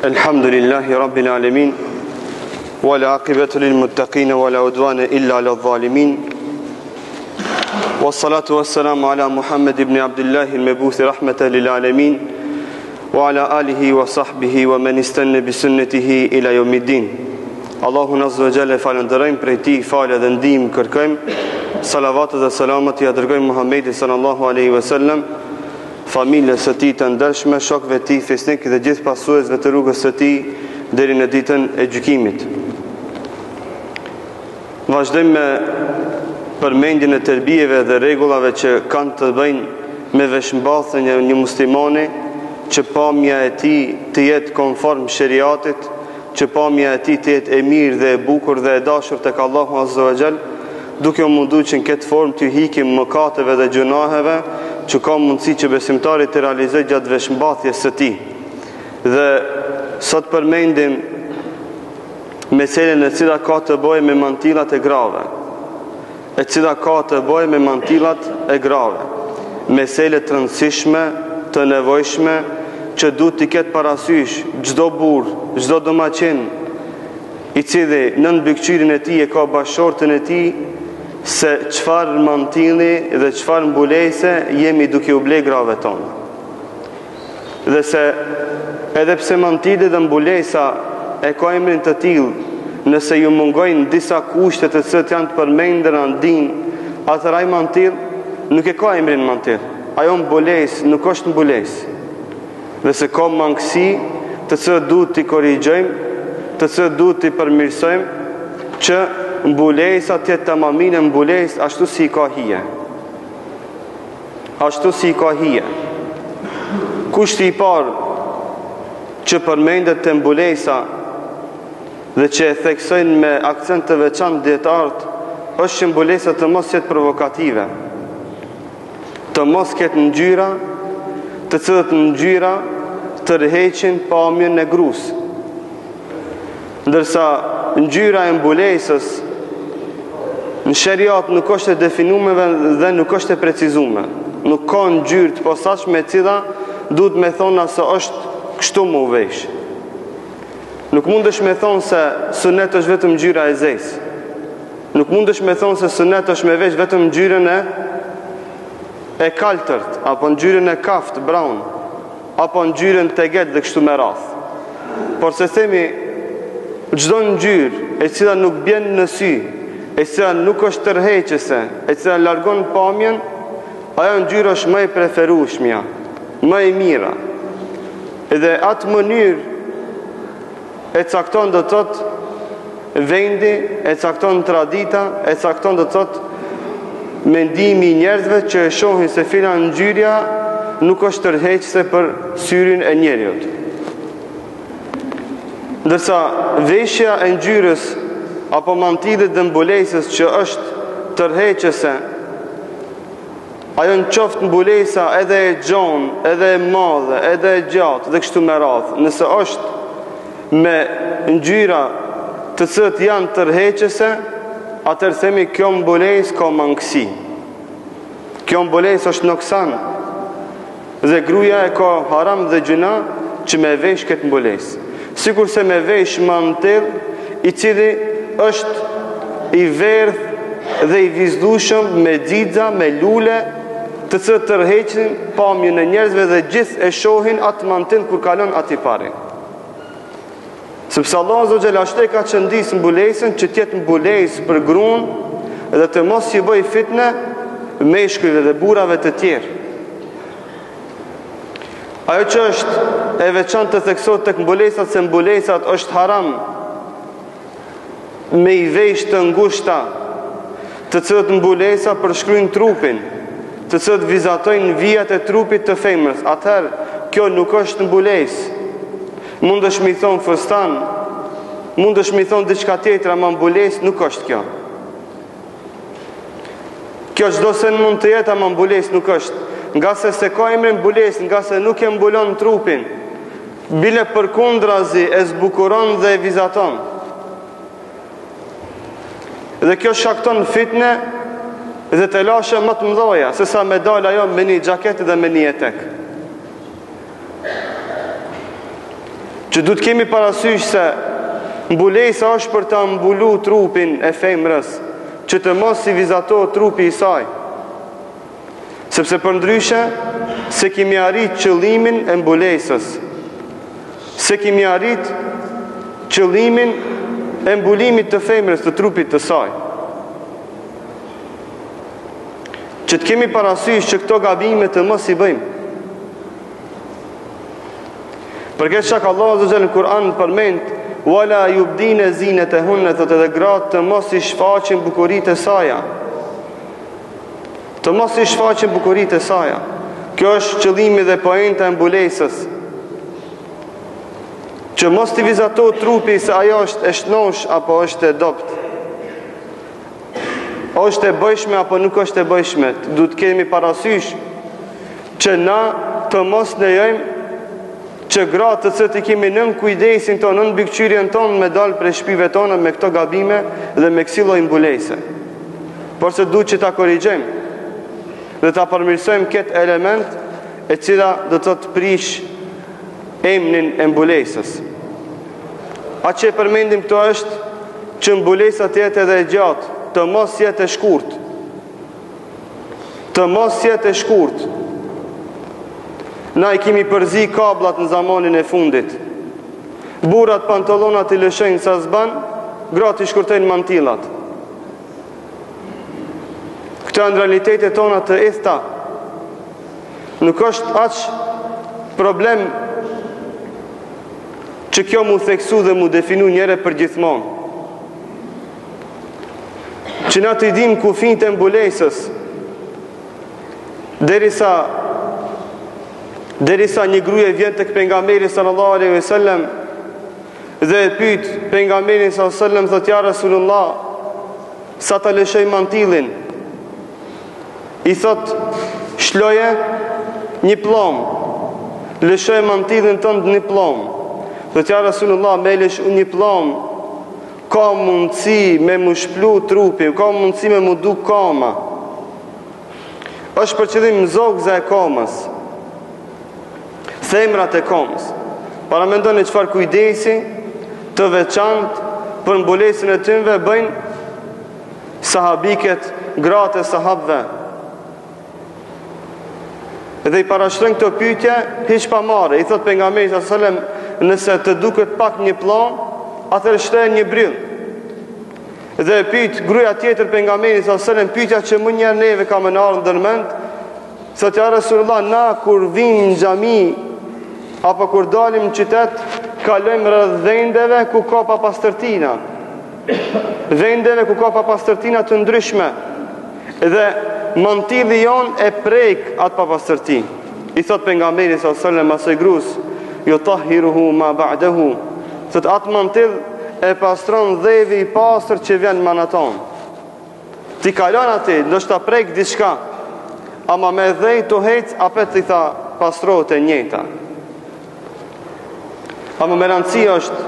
Alhamdulillahi Rabbil Alamin, wa la aqibatu lil muttaqin wa la udwana illa lil zalimin. Wassalatu wassalamu ala Muhammad ibn Abdullah al-mabuth rahmatan lil alamin wa ala alihi wa sahbihi wa man istanna bi sunnatihi ila yawmiddin. Allahun azza wa jalla falenderojm, prej tij falë dhe ndihmë kërkojm. Salavatet dhe selamet ja dërgojmë Muhammedit sallallahu alaihi wasallam, familjes së tij të ndershme, shokëve të tij fisnik dhe gjithë pasuesve të rrugës së tij deri në ditën e gjykimit. Vazhdojmë me përmendjen e tërbijeve dhe rregullave që kanë të bëjnë me veshmbathjen e një muslimani, që pamja e tij të jetë konform shariatit, që pamja e tij të jetë e mirë dhe e bukur dhe e dashur tek Allahu azza wa jall, duke u munduar që në këtë formë të hikim mëkateve dhe gjunaheve që ka mundësi që besimtari të realizojë gjatë veshmbathjes së tij. Dhe sot përmendim meselen e cila ka të bëjë me mantillat e grave, e cila ka të bëjë me mantillat e grave, mesele të rëndësishme, të nevojshme, që duhet të ketë parasysh çdo burr, çdo domaçin i cili në mbikëqyrjen e tij e ka bashortën e tij, se çfarë mantilli dhe çfarë mbulese jemi duke u ble grave tona. Dhe se edhe pse mantilli dhe mbulesa e ka emrin të tillë, nëse ju mungojnë disa kushte të cilët janë të përmendura në din, atëherë ai mantill nuk e ka emrin mantill. Ajo mbulesë nuk është mbulesë. Dhe se ka mangësi të cilët duhet t'i korrigjojmë, të cilët duhet t'i përmirësojmë, që mbulesa tjetë tamamin e mbules ashtu si ka hije. Ashtu si ka hije. Kushti i parë që përmendet të mbulesa dhe që e theksojnë me akcent të veçantë dietarët, është që mbulesa të mos jetë provokative, të mos ketë ngjyra, të cilët ngjyra tërheqin pamjen e gruas. Ndërsa ngjyra e mbulesës në shariat nuk është e definuar dhe nuk është e precizuar. Nuk ka ngjyrë të posaçme e cila duhet me thonë se është kështu më u vesh. Nuk mundesh me thonë se sunet është vetëm ngjyra e zezë. Nuk mundesh me thonë se sunet është me vesh vetëm ngjyrën e kaltërt, apo ngjyrën e kaft, brown, apo ngjyrën teget dhe kështu me radhë. Por se themi çdo ngjyrë e cila nuk bjen në sy, e cila nuk është tërheqëse, e cila largon pamjen, ajo ngjyrë është më e preferueshmja, më e mira. Edhe atë mënyrë e cakton do të thotë vendi, e cakton tradita, e cakton do të thotë mendimi i njerëzve që e shohin se filan ngjyrja nuk është tërheqëse për syrin e njeriut. Ndërsa veshja e ngjyrës apo mantillit dhe mbulesës që është tërheqëse, ajo në qoftë mbulesa edhe e gjonë, edhe e madhe, edhe e gjatë dhe kështu me radhë, nëse është me ngjyra të cilët janë tërheqëse, atëherë themi kjo mbulesë ka mangësi. Kjo mbulesë është noksan. Dhe gruaja e ka haram dhe gjuna që me vesh këtë mbulesë. Sikur se me vesh mantill i cili është i verdh dhe i vizdueshëm me xixa, me lule, të cilët tërheqin pamjen e njerëzve dhe gjithë e shohin atë mantill kur kalon aty pari. Sepse Allahu azza wa jalla ashtu e ka çndis mbulesën që të jetë mbulesë për gruan dhe të mos i bëj fitne meshkujve dhe burrave të tjerë. Ajo që është e veçantë të theksohet tek mbulesat, se mbulesat është haram me i vesh të ngushta, të cilët mbulesa përshkruajnë trupin, të cilët vizatojnë vijat e trupit të femrës. Atëherë, kjo nuk është mbulesë. Mundesh mi thonë fustan, mundesh mi thonë diçka tjetër, ama mbulesë nuk është kjo. Kjo çdo sen mund të jetë, ama mbulesë nuk është. Nga se ka emrin mbulesë, nga se nuk e mbulon trupin, bile përkundrazi e zbukuron dhe e vizaton. Dhe kjo shakton fitne dhe të lashe më të mdoja, se sa me dal ajo me një gjaket dhe me një etek. që du të kemi parasysh se mbulesa është për ta mbulu trupin e femrës, që të mos si vizatohet trupi i saj. Sepse për ndryshe, se kemi arrit qëllimin e mbulesës, se kemi arrit qëllimin e mbulimit të femrës të trupit të saj. Që të kemi parasysh që këto gabime të mos i bëjmë. Për këtë shak Allah azza në Kur'an përmend wala yubdina zinatahunna, thotë edhe gratë të mos i shfaqin bukuritë e saja. Të mos i shfaqin bukuritë e saja. Kjo është qëllimi dhe poenta e mbulesës. Që mos t'i vizatohet trupi se ajo është e shnosh apo është e dopt. është e bëjshme apo nuk është e bëjshme. Du të kemi parasysh që na të mos lejojmë që gratë të cilët i kemi nën kujdesin tonë, nën mbikëqyrjen tonë me dalë prej shtëpive tona me këto gabime dhe me kësi lloj mbulese. Por se duhet që ta korrigjojmë dhe ta përmirësojmë këtë element e cila do të prish emnin e mbulesës. Atë që e përmendim këto është që mbulesa të jetë edhe e gjatë, të mos jetë e shkurt. Të mos jetë e shkurt. Na i kemi përzi kablat në zamanin e fundit. Burrat pantallonat i lëshojnë sa s'ban, gratë i shkurtojnë mantillat. Këto janë realitetet tona të ethta. Nuk është aq problem që kjo mu theksu dhe mu definu njëre për gjithmonë. Që na të idim kufin të mbulesës, derisa një gruje vjen tek pejgamberi sallallahu alaihi wasallam dhe e pyet pejgamberin sallallahu alaihi wasallam, thotë ja Rasulullah, sa ta lëshoj mantillin? I thot, shloje një plom, lëshoj mantillin tënd një plom. Thotë ja Rasulullah, me lëshu një plom, ka mundësi me mu shplu trupi, ka mundësi me mu du kama. Është për qëllim zogza e kamës, themrat e kamës. Para mendoni çfarë kujdesi të veçantë për mbulesën e tyre bëjnë sahabiket, gratë e sahabëve. Dhe i parashtrojnë këto pyetje hiç pa marrë. I thot pejgamberi sallallahu alajhi wasallam, nëse të duket pak një plon, atëherë shtohet një brill. Dhe e pyet gruaja tjetër pejgamberin sallallahu alajhi wasallam, pyetja që më njëherë neve ka më ardhur ndërmend, thotë ja Rasulullah, na kur vim në xhami apo kur dalim në qytet, kalojmë rreth vendeve ku ka papastërtina. Vendeve ku ka papastërtina të ndryshme. Dhe mantilli jon e prek atë papastërti. I thot pejgamberi sallallahu alajhi wasallam asaj grus, yutahhiruhu ma ba'dahu. Thot atë mantill e pastron dhevi i pastër që vjen manaton. Ti kalon aty, ndoshta prek diçka, ama me dhej të hec, apet i tha pastrohet e njëjta. Ama me rëndësi është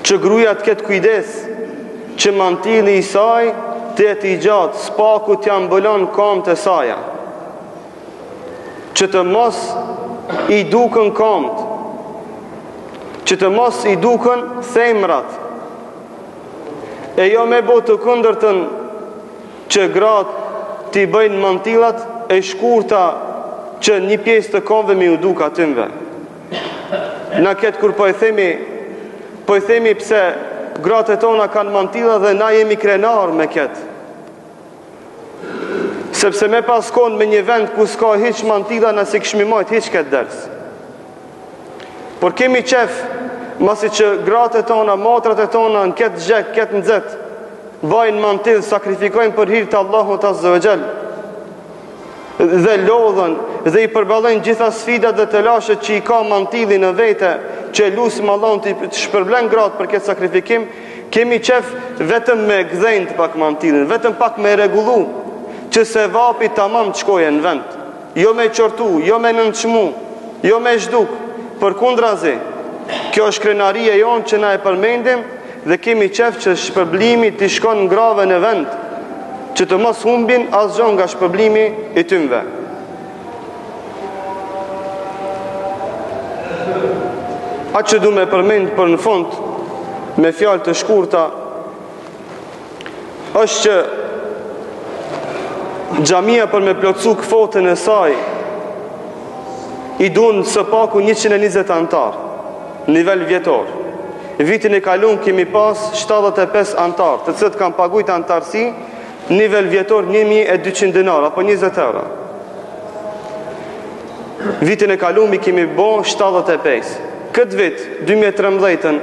që gruaja të ketë kujdes që mantilli i saj të jetë i gjatë, spaku t'ja mbulon këmbët e saja, që të mos i dukën këmbët, që të mos i dukën themrat, e jo me bo të kundërtën që gratë t'i bëjnë mantillat e shkurta që një pjesë të këmbëve mi u duk atymve. Na ketë kur po i themi pse gratë tona kanë mantilla dhe na jemi krenar me ketë. Sepse me pas konë me një vend ku s'ka hiq mantilla, nësi këshmi majt hiq këtë ders. Por kemi qef, masi që gratë tona, matrat e tona në këtë gjek, këtë nëzet, bajnë mantill, sakrifikojnë për hirtë Allahut azza wa jall, dhe lodhen dhe i përballojnë gjitha sfidat dhe të lashet që i ka mantilli në vete, që lusim Allahun të shpërblen gratë për këtë sakrifikim. Kemi qef vetëm me gdhenjë të pak mantillin, vetëm pak me rregullu, që se vapi tamam të shkoje në vend, jo me qortu, jo me nënçmu, jo me zhduk. Përkundrazi, kjo është krenaria jonë që na e përmendim, dhe kemi qef që shpërblimi t'i shkon në grave në vend, që të mos humbin asgjë nga shpërblimi i tyre. Atë që du me përmend për në fund me fjalë të shkurta është që xhamia për me plotësu kvotën e saj i duhen së paku 120 antar nivel vjetor. Vitin e kaluar kemi pas 75 antar, të cilët kanë paguajt antarësi nivel vjetor 1200 dinar apo 20 euro. Vitin e kaluar kemi bo 75. Këtë vit 2013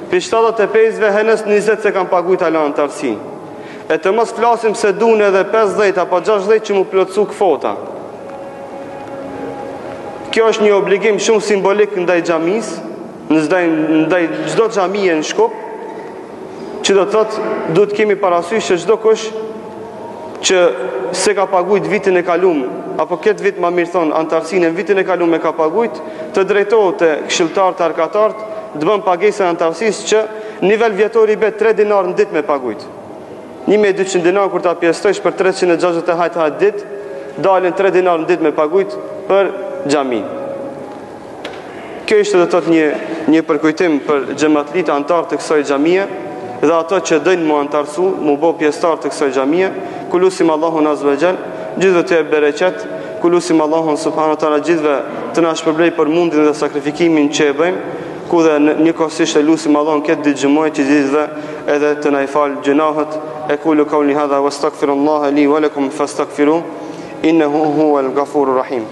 për 75-ve henës 20 se kanë paguajt ala antarësi. E të mos flasim se duhen edhe 50 apo 60 që mu plotësu kvota. Kjo është një obligim shumë simbolik ndaj xhamis, ndaj çdo xhamie në Shkup, që do të thotë duhet kemi parasysh që çdo kush që se ka paguajt vitin e kaluar apo këtë vit më mirë thon antarësinë vitin e kaluar me ka paguajt, të drejtohet te këshilltarët arkatarët, të bën pagesën e antarësisë që nivel vjetor i bet 3 dinar në ditë me paguajt. 1200 dinar kur ta pjesëtojsh për 360 hajt ditë, dalin 3 dinar në ditë me paguajt për xhami. Kjo ishte do të thotë një përkujtim për xhamatlit antar të kësaj xhamie dhe ato që dojnë mu antarësu, mu bo pjesëtar të kësaj xhamie. Kulusim Allahun azza wa jall, gjithëve të jep bereqet. Kulusim Allahun subhanahu wa taala gjithëve të na shpërblej për mundin dhe sakrifikimin që e bëjmë, ku dhe njëkohësisht e lusim Allahun këtë ditë xhumoj që gjithëve edhe të na i fal gjunahet. Aqulu qawli hadha wastaghfirullaha li wa lakum fastaghfiruhu innahu huwal ghafurur rahim.